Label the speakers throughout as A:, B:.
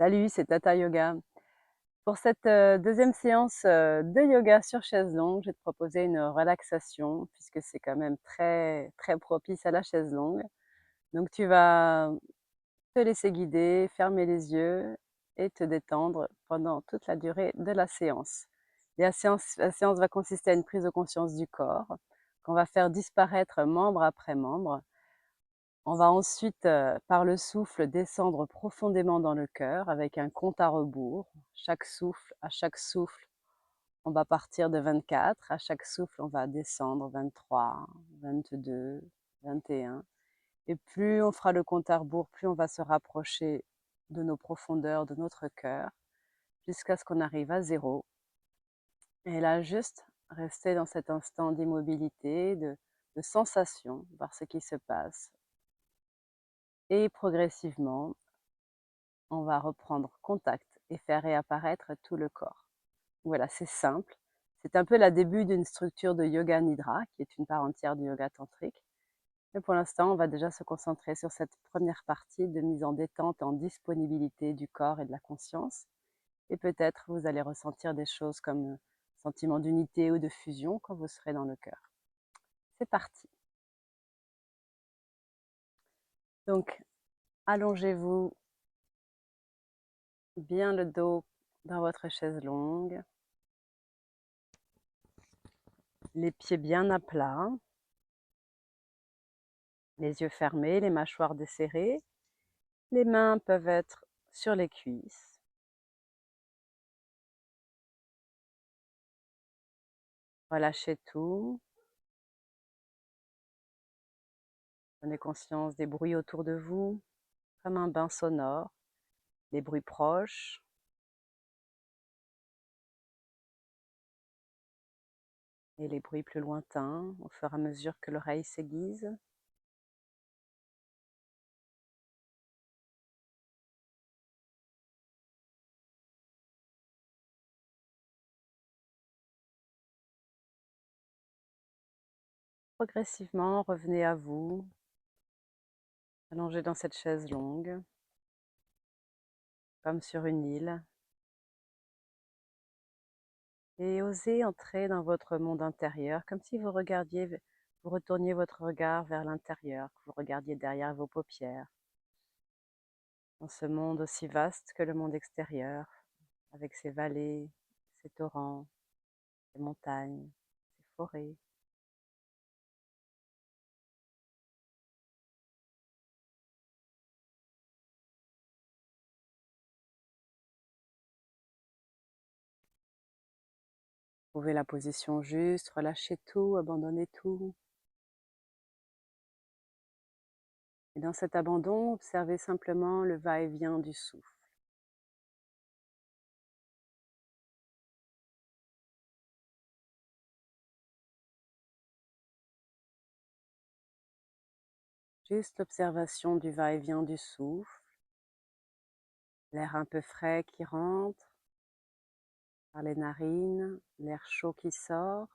A: Salut, c'est Tata Yoga. Pour cette deuxième séance de yoga sur chaise longue, je vais te proposer une relaxation puisque c'est quand même très, très propice à la chaise longue. Donc tu vas te laisser guider, fermer les yeux et te détendre pendant toute la durée de la séance. La séance va consister à une prise de conscience du corps qu'on va faire disparaître membre après membre. On va ensuite, par le souffle, descendre profondément dans le cœur avec un compte à rebours. À chaque souffle, on va partir de 24. À chaque souffle, on va descendre 23, 22, 21. Et plus on fera le compte à rebours, plus on va se rapprocher de nos profondeurs, de notre cœur, jusqu'à ce qu'on arrive à 0. Et là, juste rester dans cet instant d'immobilité, de sensation, voir ce qui se passe. Et progressivement, on va reprendre contact et faire réapparaître tout le corps. Voilà, c'est simple. C'est un peu le début d'une structure de yoga nidra, qui est une part entière du yoga tantrique. Mais pour l'instant, on va déjà se concentrer sur cette première partie de mise en détente, en disponibilité du corps et de la conscience. Et peut-être vous allez ressentir des choses comme sentiment d'unité ou de fusion quand vous serez dans le cœur. C'est parti. Donc, allongez-vous bien le dos dans votre chaise longue, les pieds bien à plat, les yeux fermés, les mâchoires desserrées. Les mains peuvent être sur les cuisses. Relâchez tout. Prenez conscience des bruits autour de vous, comme un bain sonore, les bruits proches, et les bruits plus lointains, au fur et à mesure que l'oreille s'aiguise. Progressivement, revenez à vous, allongé dans cette chaise longue, comme sur une île, et osez entrer dans votre monde intérieur, comme si vous retourniez votre regard vers l'intérieur, que vous regardiez derrière vos paupières, dans ce monde aussi vaste que le monde extérieur, avec ses vallées, ses torrents, ses montagnes, ses forêts. Trouvez la position juste, relâchez tout, abandonnez tout. Et dans cet abandon, observez simplement le va-et-vient du souffle. Juste l'observation du va-et-vient du souffle, l'air un peu frais qui rentre par les narines, l'air chaud qui sort,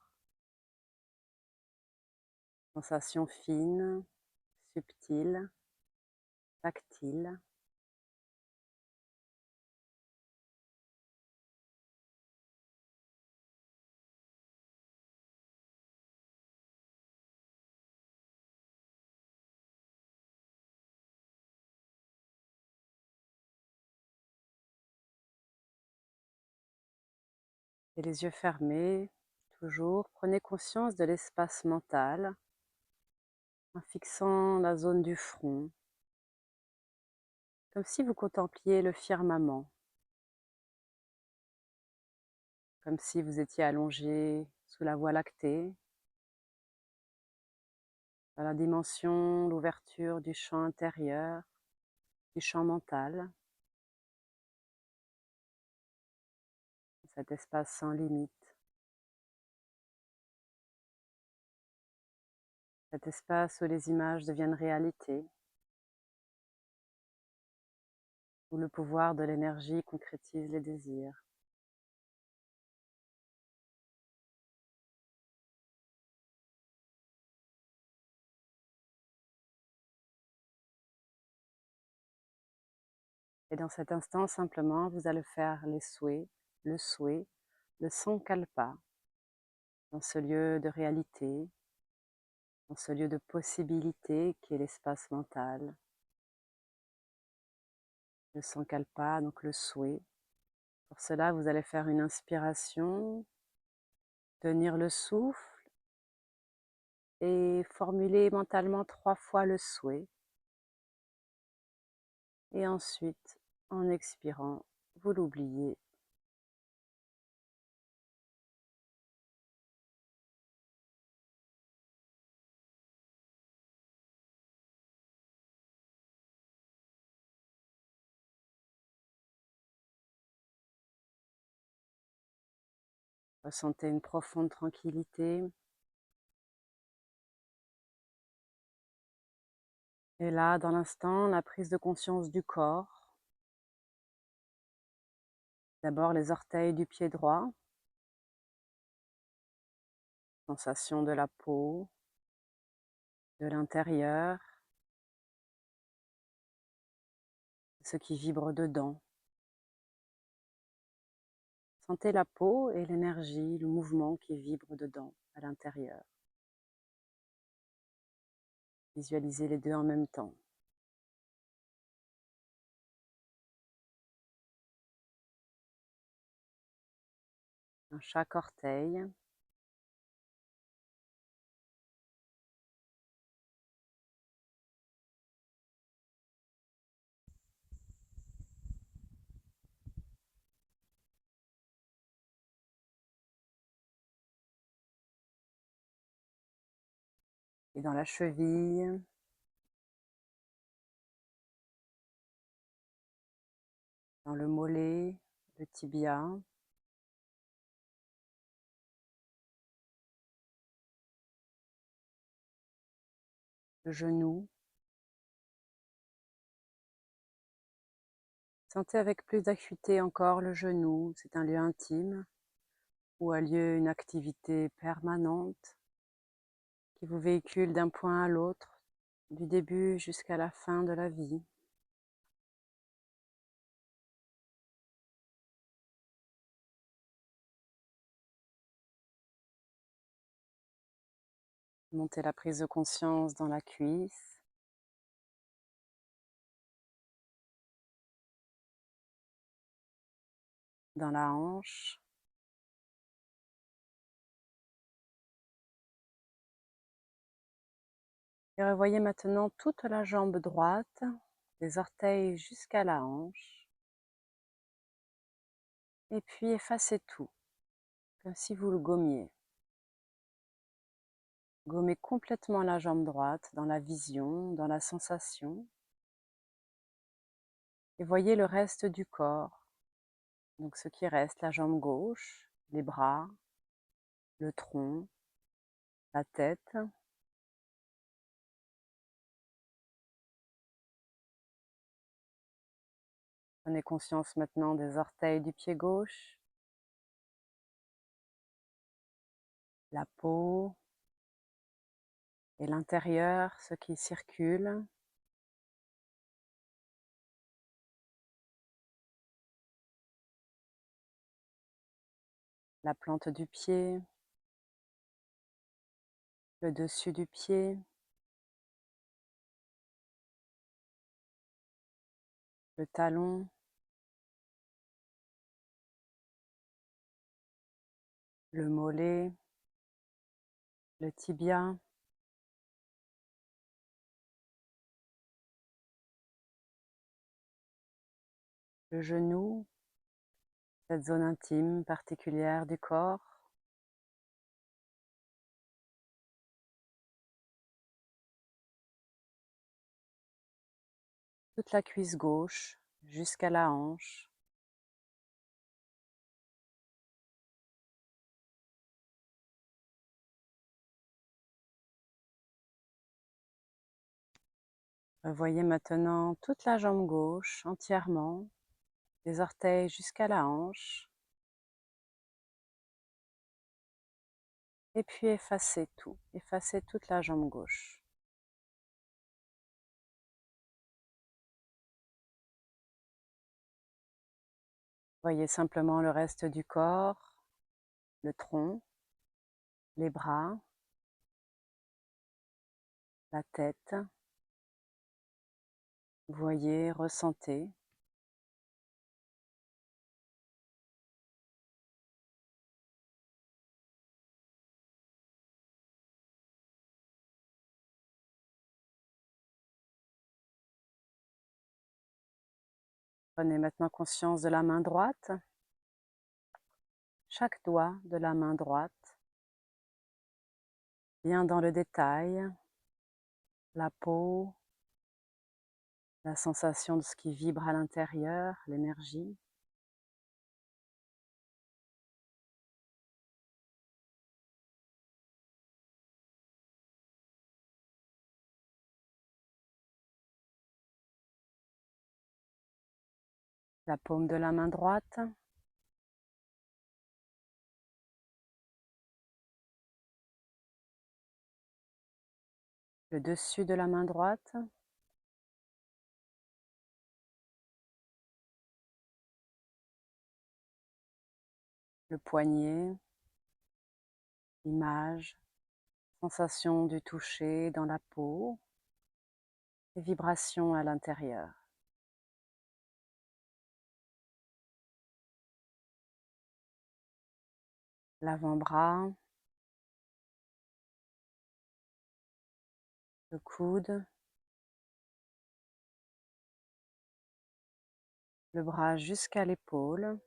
A: sensation fine, subtile, tactile. Et les yeux fermés, toujours, prenez conscience de l'espace mental en fixant la zone du front, comme si vous contempliez le firmament, comme si vous étiez allongé sous la Voie lactée, dans la dimension, l'ouverture du champ intérieur, du champ mental, cet espace sans limite, cet espace où les images deviennent réalité, où le pouvoir de l'énergie concrétise les désirs. Et dans cet instant, simplement, vous allez faire les souhaits, le sankalpa, dans ce lieu de réalité, dans ce lieu de possibilité qui est l'espace mental. Le sankalpa, donc le souhait. Pour cela, vous allez faire une inspiration, tenir le souffle et formuler mentalement 3 fois le souhait. Et ensuite, en expirant, vous l'oubliez. Ressentez une profonde tranquillité. Et là, dans l'instant, la prise de conscience du corps. D'abord les orteils du pied droit. Sensation de la peau, de l'intérieur, ce qui vibre dedans. Sentez la peau et l'énergie, le mouvement qui vibre dedans, à l'intérieur. Visualisez les deux en même temps. Dans chaque orteil. Et dans la cheville. Dans le mollet, le tibia. Le genou. Sentez avec plus d'acuité encore le genou, c'est un lieu intime où a lieu une activité permanente qui vous véhicule d'un point à l'autre, du début jusqu'à la fin de la vie. Montez la prise de conscience dans la cuisse, dans la hanche. Et revoyez maintenant toute la jambe droite, des orteils jusqu'à la hanche. Et puis effacez tout, comme si vous le gommiez. Gommez complètement la jambe droite dans la vision, dans la sensation. Et voyez le reste du corps. Donc ce qui reste, la jambe gauche, les bras, le tronc, la tête. Prenez conscience maintenant des orteils du pied gauche, la peau et l'intérieur, ce qui circule. La plante du pied, le dessus du pied, le talon, le mollet, le tibia, le genou, cette zone intime particulière du corps. Toute la cuisse gauche jusqu'à la hanche. Voyez maintenant toute la jambe gauche entièrement, des orteils jusqu'à la hanche. Et puis effacez tout, effacez toute la jambe gauche. Voyez simplement le reste du corps, le tronc, les bras, la tête. Voyez, ressentez. Prenez maintenant conscience de la main droite, chaque doigt de la main droite, bien dans le détail, la peau, la sensation de ce qui vibre à l'intérieur, l'énergie. La paume de la main droite, le dessus de la main droite, le poignet, l'image, sensation du toucher dans la peau, et vibrations à l'intérieur. L'avant-bras, le coude, le bras jusqu'à l'épaule.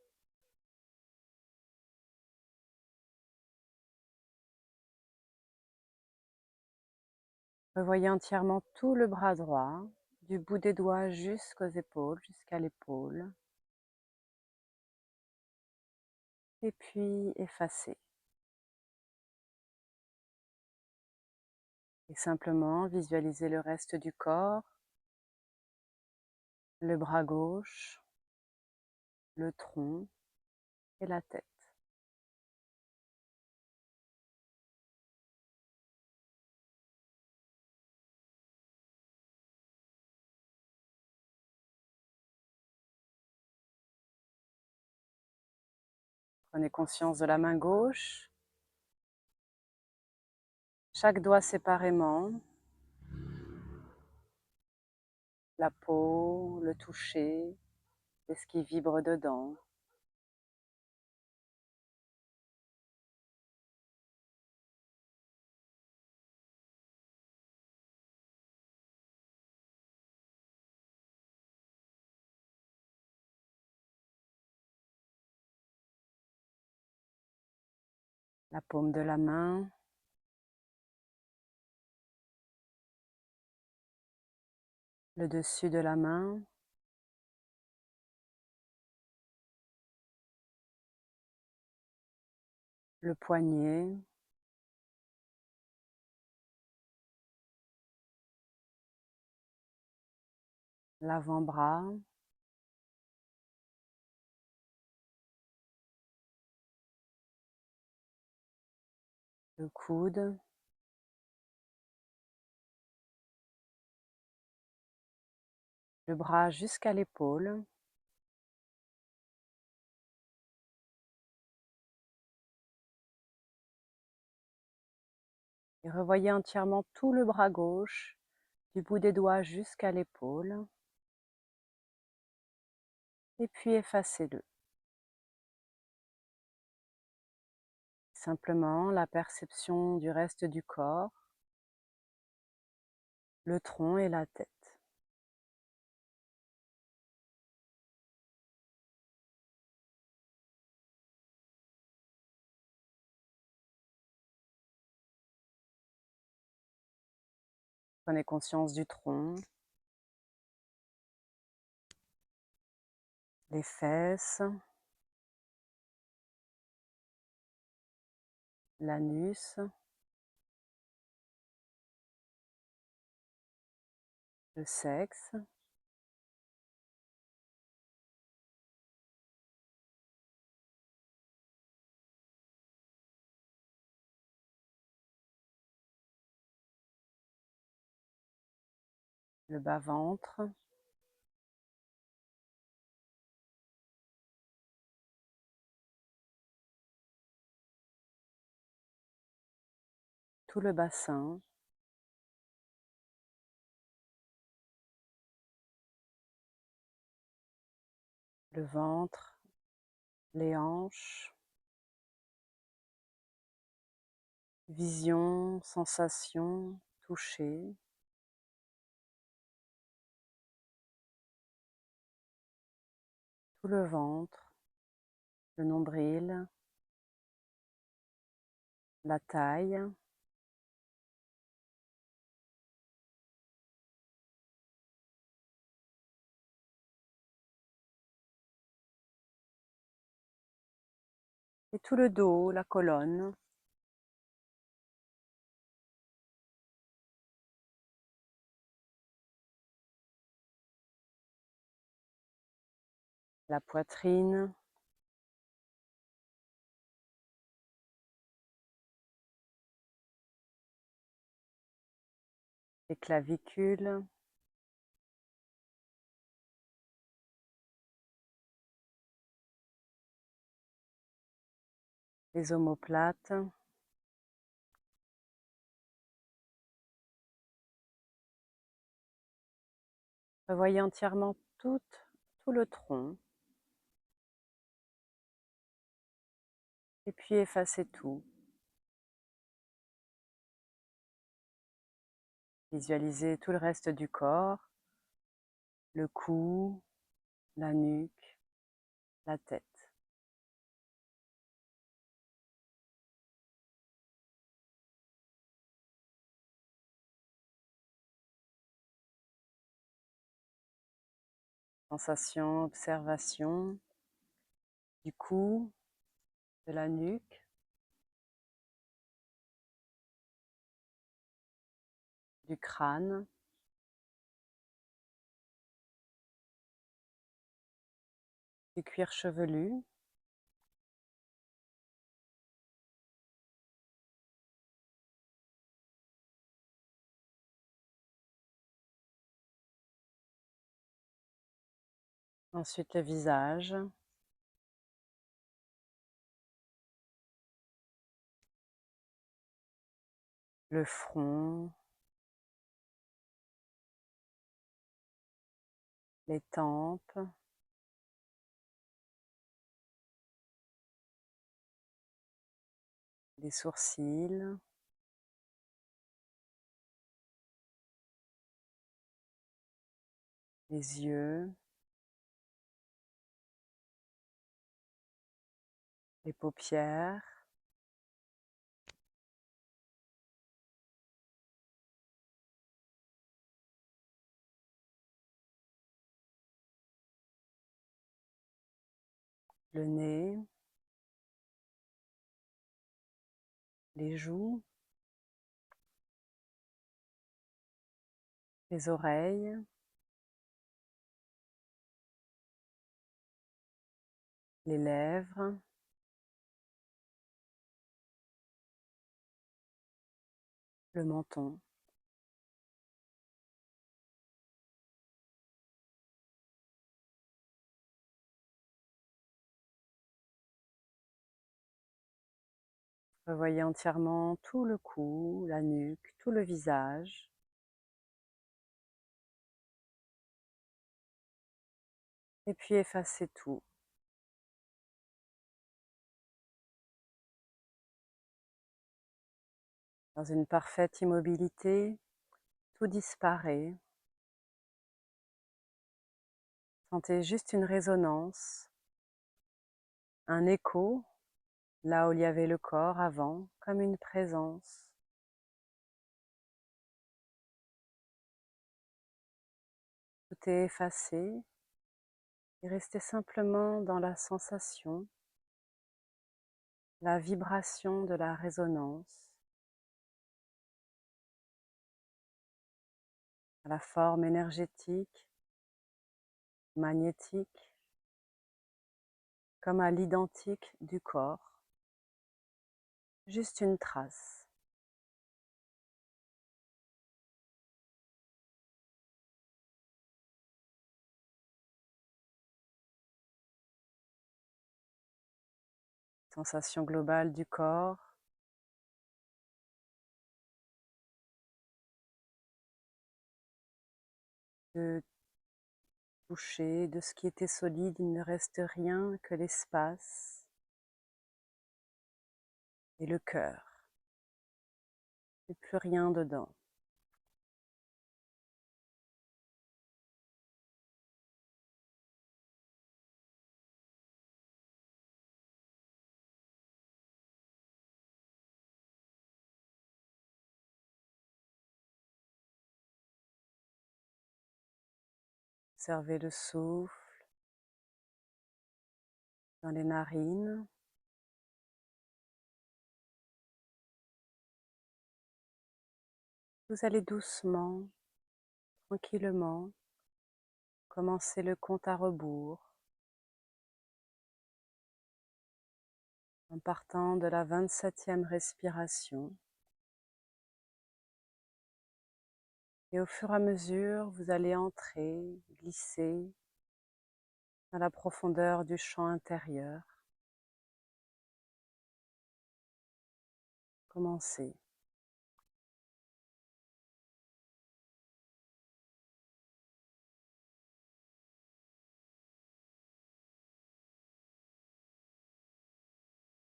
A: Revoyez entièrement tout le bras droit, du bout des doigts jusqu'aux épaules, jusqu'à l'épaule. Et puis effacez. Et simplement visualisez le reste du corps, le bras gauche, le tronc et la tête. Prenez conscience de la main gauche, chaque doigt séparément, la peau, le toucher, et ce qui vibre dedans. La paume de la main, le dessus de la main, le poignet, l'avant-bras, le coude, le bras jusqu'à l'épaule. Et revoyez entièrement tout le bras gauche, du bout des doigts jusqu'à l'épaule. Et puis effacez-le. Simplement la perception du reste du corps, le tronc et la tête. Prenez conscience du tronc, les fesses, l'anus, le sexe, le bas-ventre, tout le bassin, le ventre, les hanches, vision, sensation, toucher, tout le ventre, le nombril, la taille, et tout le dos, la colonne, la poitrine, les clavicules, les omoplates, revoyez entièrement tout le tronc, et puis effacez tout. Visualisez tout le reste du corps, le cou, la nuque, la tête. Sensation, observation du cou, de la nuque, du crâne, du cuir chevelu, ensuite le visage, le front, les tempes, les sourcils, les yeux, les paupières, le nez, les joues, les oreilles, les lèvres, le menton. Revoyez entièrement tout le cou, la nuque, tout le visage. Et puis effacez tout. Dans une parfaite immobilité, tout disparaît. Sentez juste une résonance, un écho, là où il y avait le corps avant, comme une présence. Tout est effacé et restez simplement dans la sensation, la vibration de la résonance, à la forme énergétique, magnétique, comme à l'identique du corps, juste une trace. Sensation globale du corps, de toucher, de ce qui était solide, il ne reste rien que l'espace et le cœur, et plus rien dedans. Observez le souffle dans les narines. Vous allez doucement, tranquillement, commencer le compte à rebours en partant de la 27e respiration. Et au fur et à mesure, vous allez entrer, glisser dans la profondeur du champ intérieur. Commencez.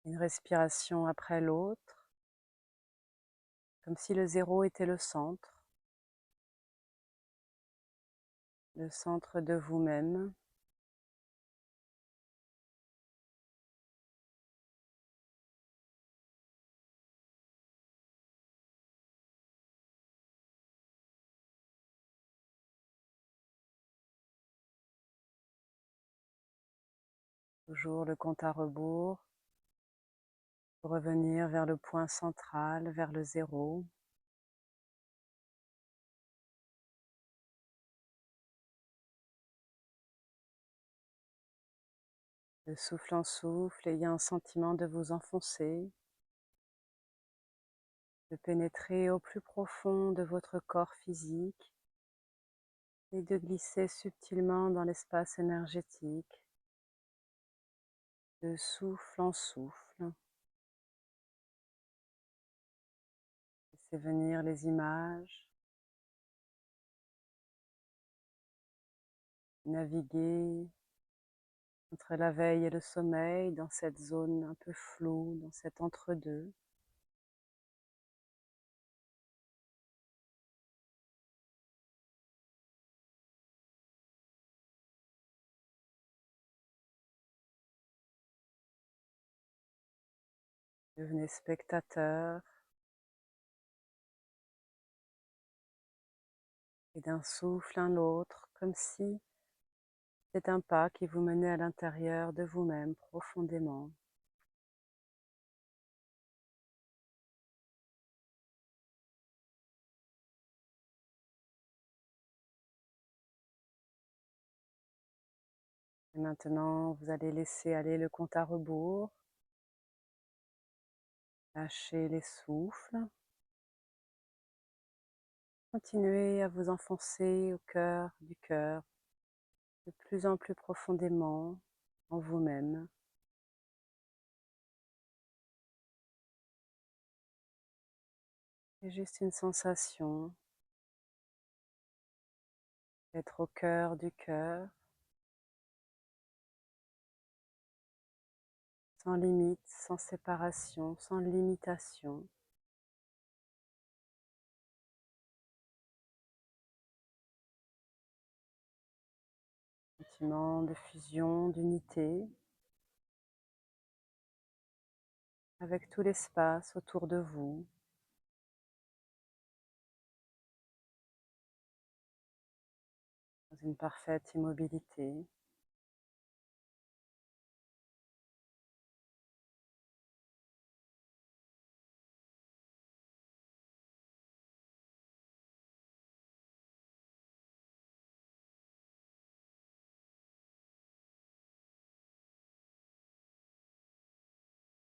A: Une respiration après l'autre, comme si le zéro était le centre de vous-même. Toujours le compte à rebours, pour revenir vers le point central, vers le zéro. De souffle en souffle, ayez un sentiment de vous enfoncer, de pénétrer au plus profond de votre corps physique et de glisser subtilement dans l'espace énergétique, de souffle en souffle. Laissez venir les images, naviguer entre la veille et le sommeil dans cette zone un peu floue, dans cet entre-deux. Devenez spectateur et d'un souffle à l'autre, comme si c'était un pas qui vous menait à l'intérieur de vous-même profondément. Et maintenant, vous allez laisser aller le compte à rebours, lâcher les souffles, continuez à vous enfoncer au cœur du cœur, de plus en plus profondément en vous-même. C'est juste une sensation d'être au cœur du cœur, sans limite, sans séparation, sans limitation. Sentiment de fusion, d'unité, avec tout l'espace autour de vous. Dans une parfaite immobilité.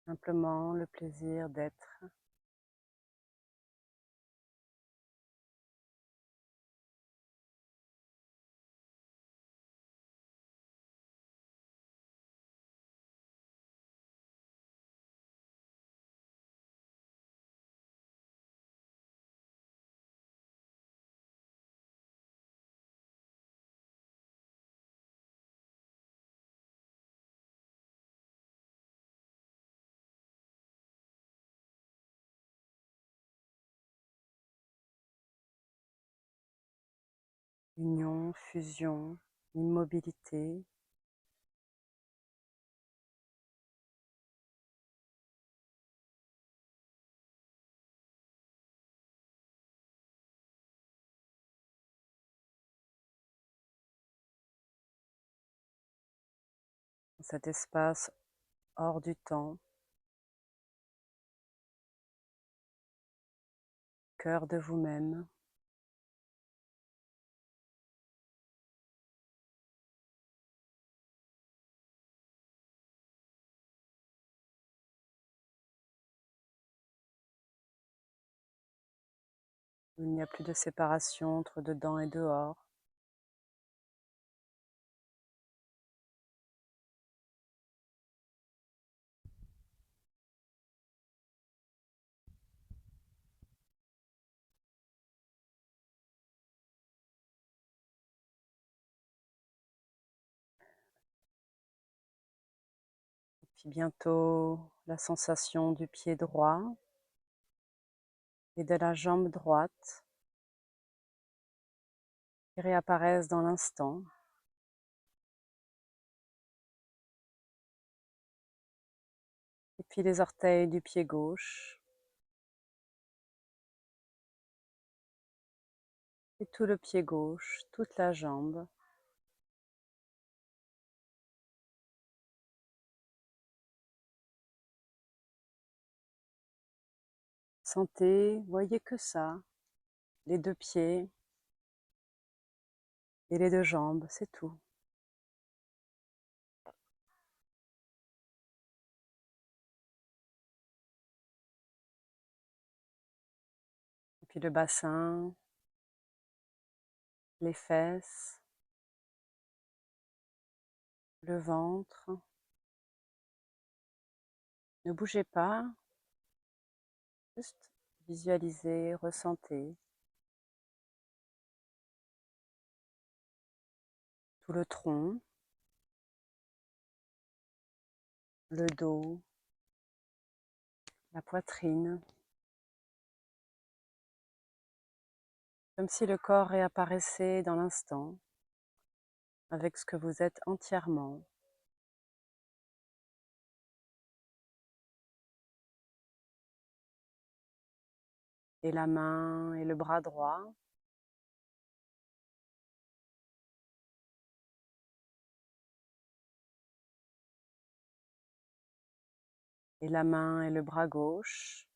A: Simplement le plaisir d'être. union, fusion, immobilité. Cet espace hors du temps, cœur de vous-même. Il n'y a plus de séparation entre dedans et dehors. Puis bientôt la sensation du pied droit et de la jambe droite qui réapparaissent dans l'instant. Et puis les orteils du pied gauche. Et tout le pied gauche, toute la jambe. Sentez, voyez que ça, les deux pieds et les deux jambes, c'est tout. Et puis le bassin, les fesses, le ventre. Ne bougez pas, juste visualisez, ressentez tout le tronc, le dos, la poitrine, comme si le corps réapparaissait dans l'instant avec ce que vous êtes entièrement. Et la main et le bras droit. Et la main et le bras gauche.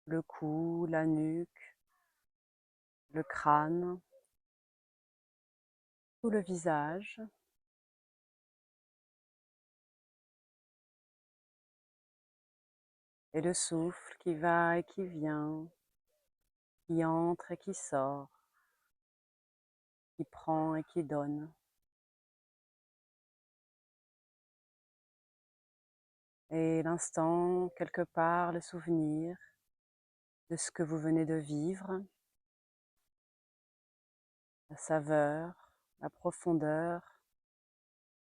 A: Le cou, la nuque, le crâne, tout le visage. Et le souffle qui va et qui vient, qui entre et qui sort, qui prend et qui donne. Et l'instant, quelque part, le souvenir de ce que vous venez de vivre, la saveur, la profondeur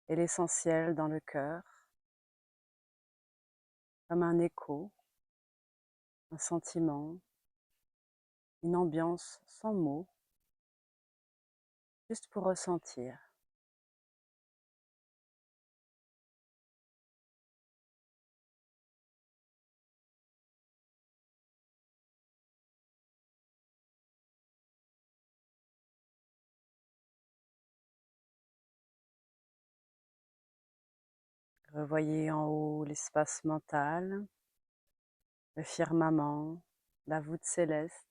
A: et l'essentiel dans le cœur, comme un écho, un sentiment, une ambiance sans mots, juste pour ressentir. Revoyez en haut l'espace mental, le firmament, la voûte céleste.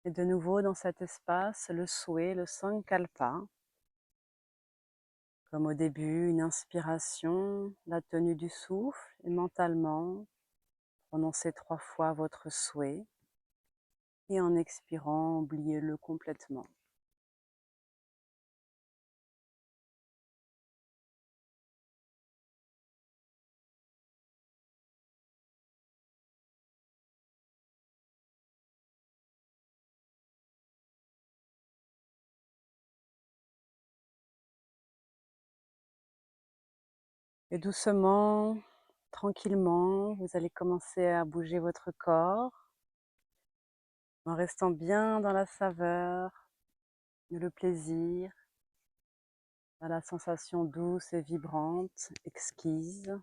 A: Et de nouveau dans cet espace, le souhait, le sankalpa. Comme au début, une inspiration, la tenue du souffle, et mentalement, prononcez 3 fois votre souhait. Et en expirant, oubliez-le complètement. Et doucement, tranquillement, vous allez commencer à bouger votre corps en restant bien dans la saveur, le plaisir, dans la sensation douce et vibrante, exquise.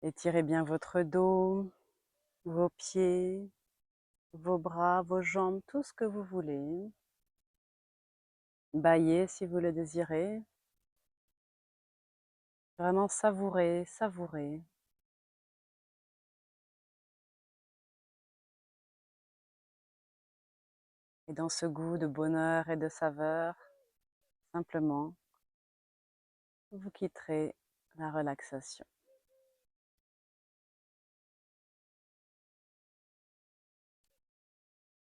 A: Étirez bien votre dos, vos pieds, vos bras, vos jambes, tout ce que vous voulez. Bâillez si vous le désirez. Vraiment savourer, savourer. Et dans ce goût de bonheur et de saveur, simplement, vous quitterez la relaxation.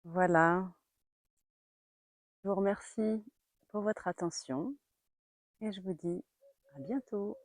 A: Voilà, je vous remercie pour votre attention et je vous dis à bientôt.